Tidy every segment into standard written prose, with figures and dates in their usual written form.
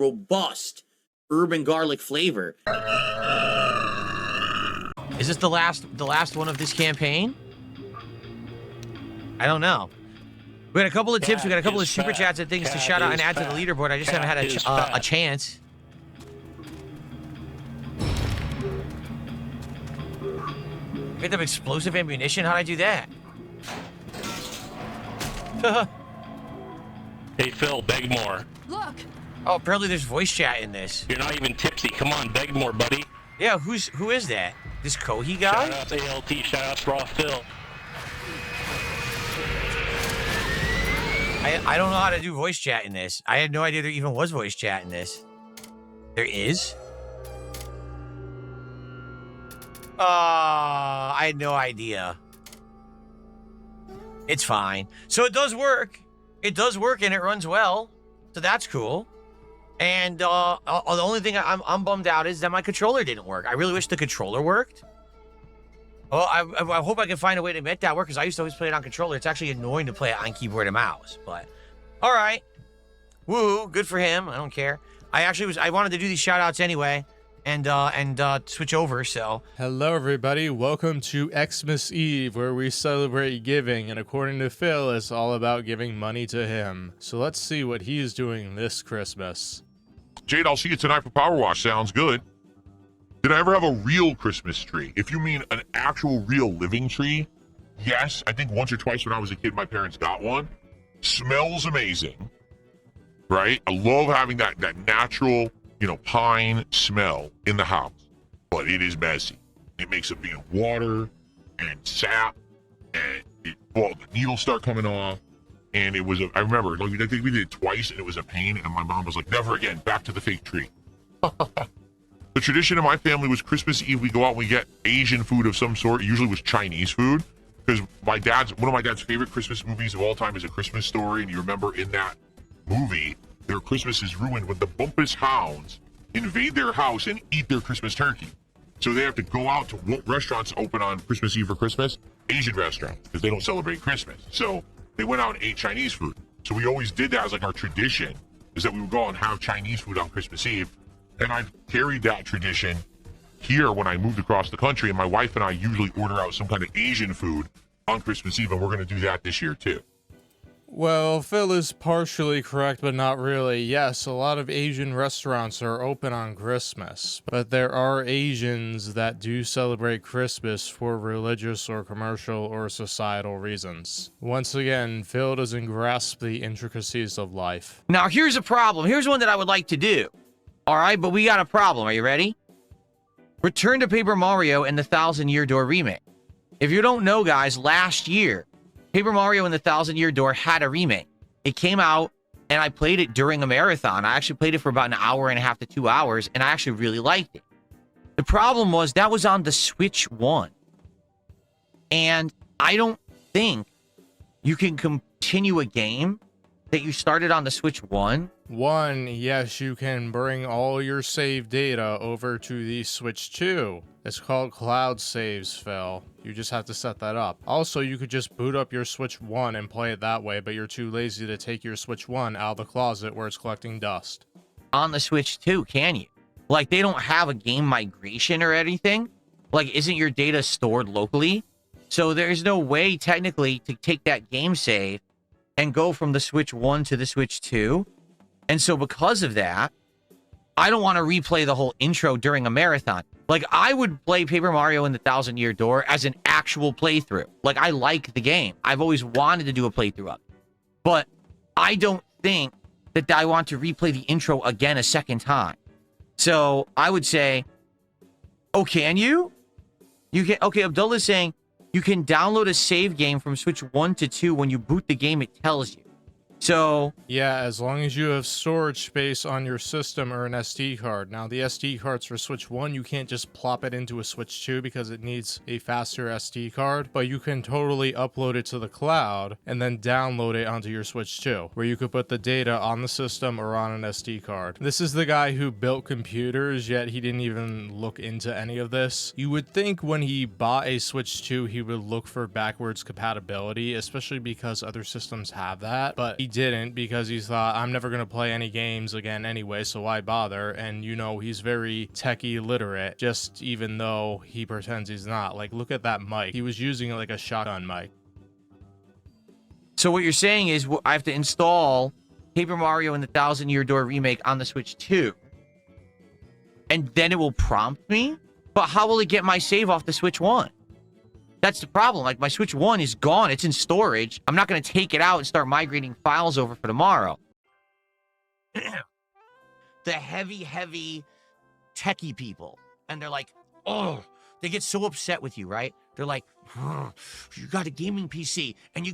robust urban garlic flavor. Is this the last one of this campaign? I don't know. We got a couple of tips. We got a couple of super chats and things to shout out and add to the leaderboard. I just haven't had a chance. Get them explosive ammunition. How'd I do that? Hey Phil, beg more. Look. Oh, apparently there's voice chat in this. You're not even tipsy. Come on, beg more, buddy. Yeah, who is that? This Kohi guy? Shout out ALT. Shout out Raw Phil. I don't know how to do voice chat in this. I had no idea there even was voice chat in this. There is? I had no idea. It's fine. So it does work. It does work and it runs well. So that's cool. And the only thing I'm bummed out is that my controller didn't work. I really wish the controller worked. Well, I hope I can find a way to make that work because I used to always play it on controller. It's actually annoying to play it on keyboard and mouse. But all right, woo, good for him. I don't care. I wanted to do these shout outs anyway and switch over. So hello everybody, welcome to Xmas Eve, where we celebrate giving, and according to Phil, it's all about giving money to him. So let's see what he's doing this Christmas. Jade, I'll see you tonight for Power Wash. Sounds good. Did I ever have a real Christmas tree? If you mean an actual real living tree, yes. I think once or twice when I was a kid, my parents got one. Smells amazing, right? I love having that natural, pine smell in the house, but it is messy. It makes it be in water and sap, and the needles start coming off. And it was, I remember, I think we did it twice, and it was a pain. And my mom was like, "Never again. Back to the fake tree." The tradition in my family was Christmas Eve, we go out and we get Asian food of some sort. It usually was Chinese food, because one of my dad's favorite Christmas movies of all time is A Christmas Story. And you remember in that movie, their Christmas is ruined when the Bumpus hounds invade their house and eat their Christmas turkey. So they have to go out to what restaurants open on Christmas Eve for Christmas? Asian restaurants, because they don't celebrate Christmas. So they went out and ate Chinese food. So we always did that as like our tradition, is that we would go out and have Chinese food on Christmas Eve. And I've carried that tradition here when I moved across the country, and my wife and I usually order out some kind of Asian food on Christmas Eve, and we're going to do that this year too. Well, Phil is partially correct, but not really. Yes, a lot of Asian restaurants are open on Christmas, but there are Asians that do celebrate Christmas for religious or commercial or societal reasons. Once again, Phil doesn't grasp the intricacies of life. now here's a problem. Here's one that I would like to do. All right, but we got a problem. Are you ready? Return to Paper Mario and the Thousand Year Door remake. If you don't know, guys, last year, Paper Mario and the Thousand Year Door had a remake. It came out, and I played it during a marathon. I actually played it for about an hour and a half to 2 hours, and I actually really liked it. The problem was that was on the Switch 1. And I don't think you can continue a game that you started on the Switch 1. Yes, you can bring all your save data over to the Switch 2. It's called Cloud Saves, Phil. You just have to set that up. Also, you could just boot up your Switch 1 and play it that way, but you're too lazy to take your Switch 1 out of the closet where it's collecting dust. On the Switch 2, can you? Like, they don't have a game migration or anything? Like, isn't your data stored locally? So there's no way, technically, to take that game save and go from the Switch 1 to the Switch 2. And so because of that, I don't want to replay the whole intro during a marathon. Like, I would play Paper Mario and the Thousand Year Door as an actual playthrough. Like, I like the game. I've always wanted to do a playthrough of it. But I don't think that I want to replay the intro again a second time. So I would say, oh, can you? You can. Okay, Abdullah's saying you can download a save game from Switch 1 to 2. When you boot the game, it tells you. So yeah, as long as you have storage space on your system or an SD card. Now, the SD cards for Switch 1, you can't just plop it into a Switch 2 because it needs a faster SD card, but you can totally upload it to the cloud and then download it onto your Switch 2, where you could put the data on the system or on an SD card. This is the guy who built computers, yet he didn't even look into any of this. You would think when he bought a Switch 2, he would look for backwards compatibility, especially because other systems have that, but he didn't because he thought, I'm never going to play any games again anyway, so why bother? And you know, he's very techie literate, just even though he pretends he's not. Like, look at that mic. He was using it like a shotgun mic. So what you're saying is I have to install Paper Mario and the Thousand Year Door remake on the Switch 2. And then it will prompt me? But how will it get my save off the Switch 1? That's the problem. Like, my Switch 1 is gone. It's in storage. I'm not going to take it out and start migrating files over for tomorrow. The heavy techie people. And they're like, oh, they get so upset with you, right? They're like, you got a gaming PC, and you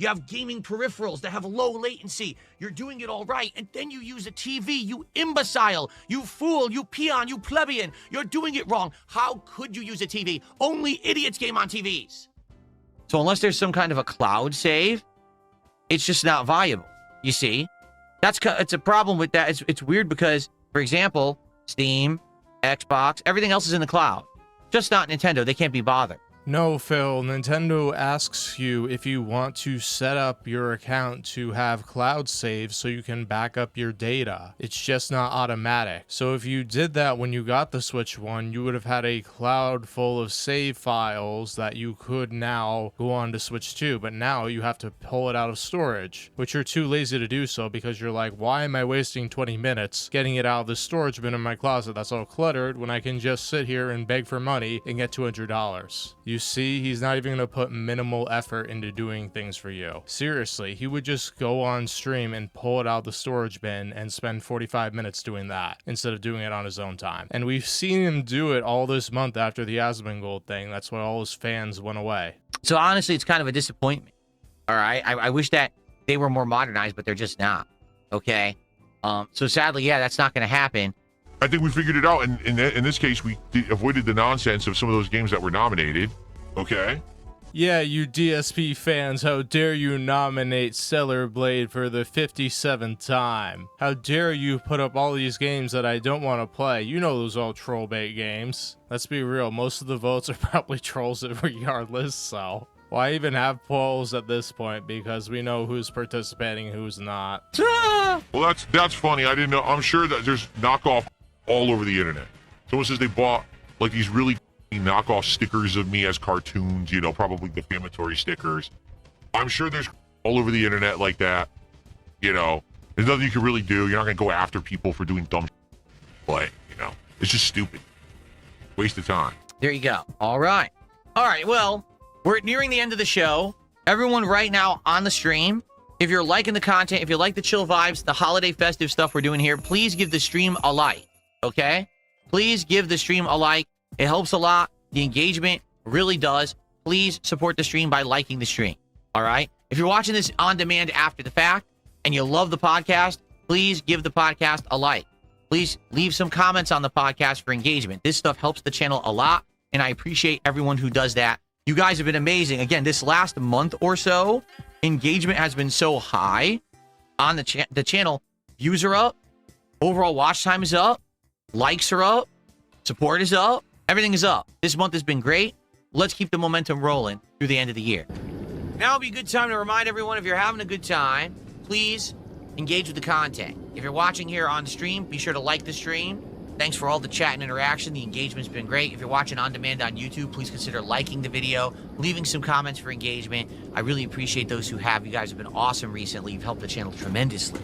have gaming peripherals that have low latency. You're doing it all right, and then you use a TV, you imbecile, you fool, you peon, you plebeian. You're doing it wrong. How could you use a TV? Only idiots game on TVs. So unless there's some kind of a cloud save, it's just not viable, you see? It's a problem with that. It's weird because, for example, Steam, Xbox, everything else is in the cloud. Just not Nintendo. They can't be bothered. No, Phil, Nintendo asks you if you want to set up your account to have cloud save so you can back up your data. It's just not automatic. So if you did that when you got the Switch 1, you would have had a cloud full of save files that you could now go on to Switch 2, but now you have to pull it out of storage, which you're too lazy to do so because you're like, why am I wasting 20 minutes getting it out of the storage bin in my closet that's all cluttered when I can just sit here and beg for money and get $200? You see, he's not even going to put minimal effort into doing things for you. Seriously, he would just go on stream and pull it out of the storage bin and spend 45 minutes doing that instead of doing it on his own time. And we've seen him do it all this month after the Asmongold thing. That's why all his fans went away. So honestly, it's kind of a disappointment. All right, I wish that they were more modernized, but they're just not. Okay, so sadly, yeah, that's not going to happen. I think we figured it out. In this case, we avoided the nonsense of some of those games that were nominated. Okay. Yeah, you DSP fans, how dare you nominate Stellar Blade for the 57th time? How dare you put up all these games that I don't want to play? You know those all troll bait games. Let's be real, most of the votes are probably trolls regardless, so why even have polls at this point? Because we know who's participating, who's not. Well, that's funny. I didn't know. I'm sure that there's knockoff all over the internet. Someone says they bought like these really knockoff stickers of me as cartoons, you know, probably defamatory stickers. I'm sure there's all over the internet like that. You know, there's nothing you can really do. You're not going to go after people for doing dumb but, you know, it's just stupid. Waste of time. There you go. All right. Well, we're nearing the end of the show. Everyone right now on the stream, if you're liking the content, if you like the chill vibes, the holiday festive stuff we're doing here, please give the stream a like, okay? Please give the stream a like. It helps a lot. The engagement really does. Please support the stream by liking the stream, all right? If you're watching this on demand after the fact and you love the podcast, please give the podcast a like. Please leave some comments on the podcast for engagement. This stuff helps the channel a lot, and I appreciate everyone who does that. You guys have been amazing. Again, this last month or so, engagement has been so high on the channel. Views are up. Overall watch time is up. Likes are up. Support is up. Everything is up. This month has been great. Let's keep the momentum rolling through the end of the year. Now would be a good time to remind everyone, if you're having a good time, please engage with the content. If you're watching here on stream, be sure to like the stream. Thanks for all the chat and interaction. The engagement's been great. If you're watching on demand on YouTube, please consider liking the video, leaving some comments for engagement. I really appreciate those who have. You guys have been awesome recently. You've helped the channel tremendously.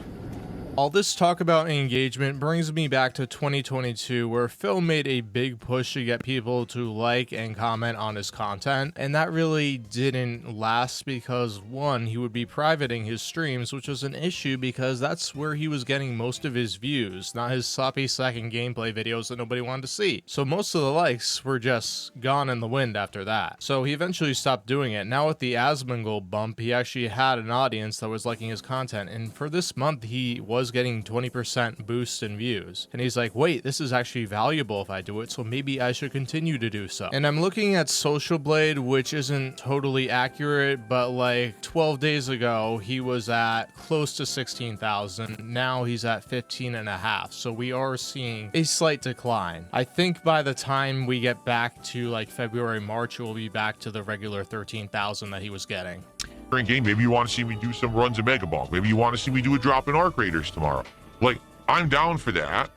All this talk about engagement brings me back to 2022, where Phil made a big push to get people to like and comment on his content, and that really didn't last because, one, he would be privating his streams, which was an issue because that's where he was getting most of his views, not his sloppy second gameplay videos that nobody wanted to see. So most of the likes were just gone in the wind after that. So he eventually stopped doing it. Now with the Asmongold bump, he actually had an audience that was liking his content, and for this month he was getting 20% boost in views, and he's like, wait, this is actually valuable if I do it, so maybe I should continue to do so. And I'm looking at Social Blade, which isn't totally accurate, but like 12 days ago he was at close to 16,000. Now he's at 15.5, so we are seeing a slight decline. I think by the time we get back to like February, March, we'll be back to the regular 13,000 that he was getting. drinking. Maybe you want to see me do some runs of Mega Ball. Maybe you want to see me do a drop in Arc Raiders tomorrow. Like, I'm down for that.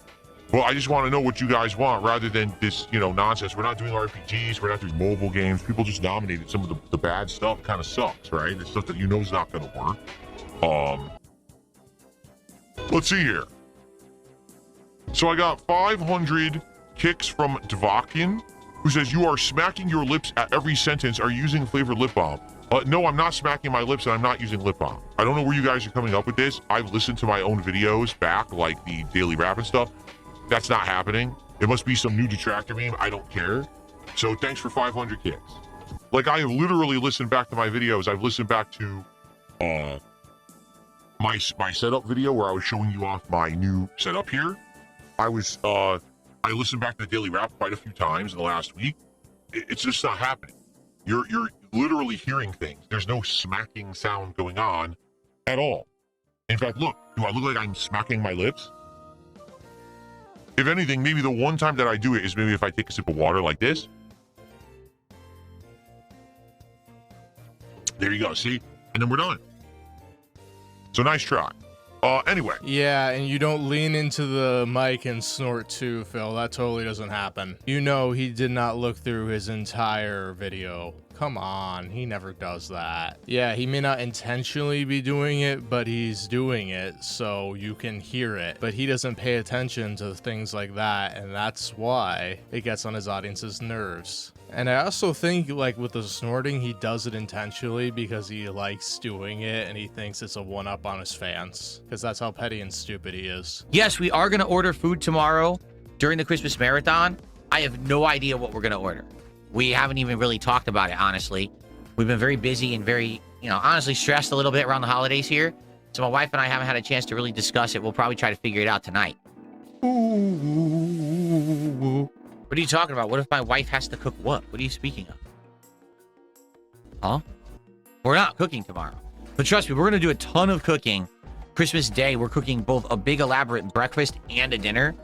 Well, I just want to know what you guys want rather than this, nonsense. We're not doing RPGs. We're not doing mobile games. People just nominated some of the bad stuff. Kind of sucks, right? The stuff that you know is not going to work. Let's see here. So I got 500 kicks from Debunking, who says, you are smacking your lips at every sentence. Are you using flavored lip balm? No, I'm not smacking my lips and I'm not using lip balm. I don't know where you guys are coming up with this. I've listened to my own videos back, like the daily rap and stuff. That's not happening. It must be some new detractor meme. I don't care. So thanks for 500 kicks. Like, I have literally listened back to my videos. I've listened back to my setup video where I was showing you off my new setup here. I listened back to the daily rap quite a few times in the last week. It's just not happening. You're literally hearing things. There's no smacking sound going on at all. In fact, look, do I look like I'm smacking my lips? If anything, maybe the one time that I do it is maybe if I take a sip of water like this. There you go, see? And then we're done. So nice try. Anyway. Yeah, and you don't lean into the mic and snort too, Phil. That totally doesn't happen. You know he did not look through his entire video. Come on, he never does that. Yeah, he may not intentionally be doing it, but he's doing it, so you can hear it. But he doesn't pay attention to things like that, and that's why it gets on his audience's nerves. And I also think, like, with the snorting, he does it intentionally because he likes doing it and he thinks it's a one-up on his fans. Because that's how petty and stupid he is. Yes, we are going to order food tomorrow during the Christmas marathon. I have no idea what we're going to order. We haven't even really talked about it, honestly. We've been very busy and very, honestly stressed a little bit around the holidays here. So my wife and I haven't had a chance to really discuss it. We'll probably try to figure it out tonight. What are you talking about? What if my wife has to cook what? What are you speaking of? Huh? We're not cooking tomorrow. But trust me, we're going to do a ton of cooking. Christmas Day, we're cooking both a big elaborate breakfast and a dinner.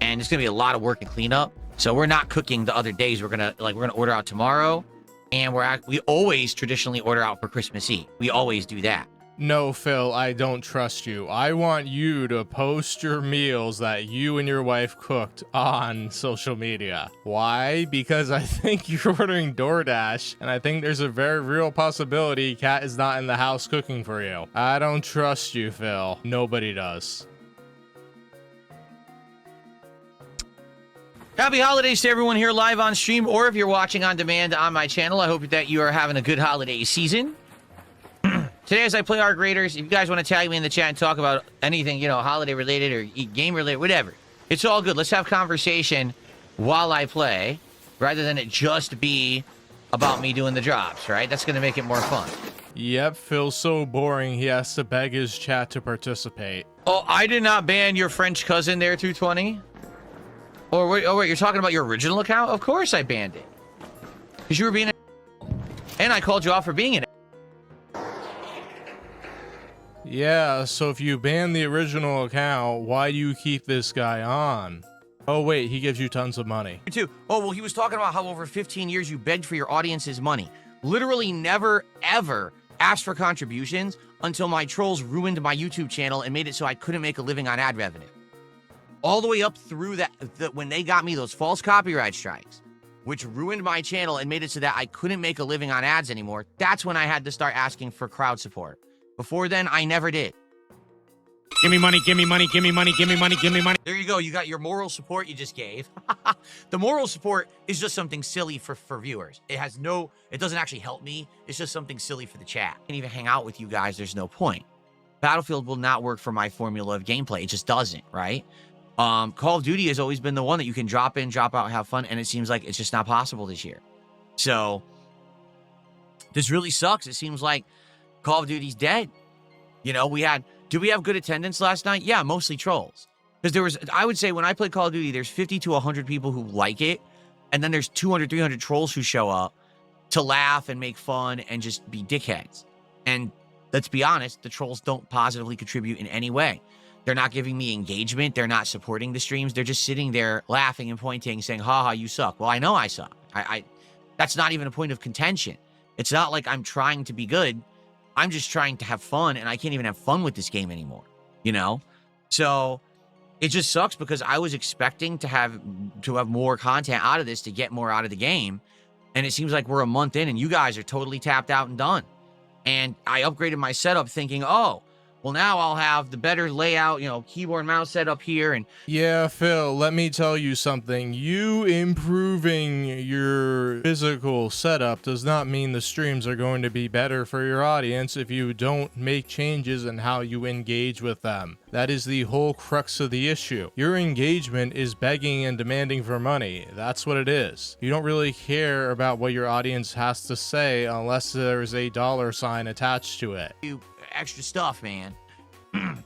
And it's going to be a lot of work and cleanup. So we're not cooking the other days. We're going to order out tomorrow. And we always traditionally order out for Christmas Eve. We always do that. No, Phil, I don't trust you. I want you to post your meals that you and your wife cooked on social media. Why? Because I think you're ordering DoorDash, and I think there's a very real possibility Kat is not in the house cooking for you. I don't trust you, Phil. Nobody does. Happy holidays to everyone here live on stream, or if you're watching on demand on my channel. I hope that you are having a good holiday season. Today, as I play Arc Raiders, if you guys want to tag me in the chat and talk about anything, holiday related or game related, whatever, it's all good. Let's have conversation while I play, rather than it just be about me doing the drops, right? That's going to make it more fun. Yep, Phil's so boring, he has to beg his chat to participate. Oh, I did not ban your French cousin there, 220. Oh, wait, you're talking about your original account? Of course I banned it. Because you were being and I called you out for being an Yeah, so if you ban the original account, why do you keep this guy on? Oh wait, he gives you tons of money. too. Oh, well, he was talking about how over 15 years you begged for your audience's money. Literally never, ever asked for contributions until my trolls ruined my YouTube channel and made it so I couldn't make a living on ad revenue. All the way up through that when they got me those false copyright strikes, which ruined my channel and made it so that I couldn't make a living on ads anymore, that's when I had to start asking for crowd support. Before then, I never did. Give me money, give me money, give me money, give me money, give me money. There you go. You got your moral support you just gave. The moral support is just something silly for viewers. It doesn't actually help me. It's just something silly for the chat. I can't even hang out with you guys. There's no point. Battlefield will not work for my formula of gameplay. It just doesn't, right? Call of Duty has always been the one that you can drop in, drop out, have fun, and it seems like it's just not possible this year. So this really sucks. It seems like Call of Duty's dead. Did we have good attendance last night? Yeah, mostly trolls. Because I would say when I play Call of Duty, there's 50 to 100 people who like it, and then there's 200, 300 trolls who show up to laugh and make fun and just be dickheads. And let's be honest, the trolls don't positively contribute in any way. They're not giving me engagement. They're not supporting the streams. They're just sitting there laughing and pointing, saying, haha, you suck. Well, I know I suck. That's not even a point of contention. It's not like I'm trying to be good. I'm just trying to have fun, and I can't even have fun with this game anymore, you know? So it just sucks because I was expecting to have more content out of this, to get more out of the game. And it seems like we're a month in and you guys are totally tapped out and done. And I upgraded my setup thinking, oh, well, now I'll have the better layout, you know, keyboard and mouse setup here. And Yeah, Phil, let me tell you something. You improving your physical setup does not mean the streams are going to be better for your audience if you don't make changes in how you engage with them. That is the whole crux of the issue. Your engagement is begging and demanding for money. That's what it is. You don't really care about what your audience has to say unless there's a $sign attached to it. extra stuff, man.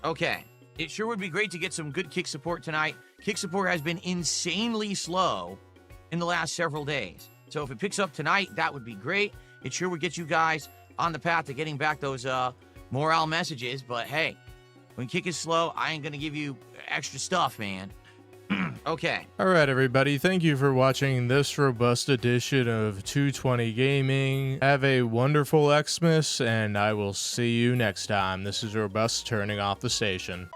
Okay. It sure would be great to get some good kick support tonight. Kick support has been insanely slow in the last several days. So if it picks up tonight, that would be great. It sure would get you guys on the path to getting back those morale messages. But hey, when kick is slow, I ain't gonna give you extra stuff, man. Okay. All right, everybody. Thank you for watching this robust edition of 220 Gaming. Have a wonderful Xmas, and I will see you next time. This is Robust turning off the station.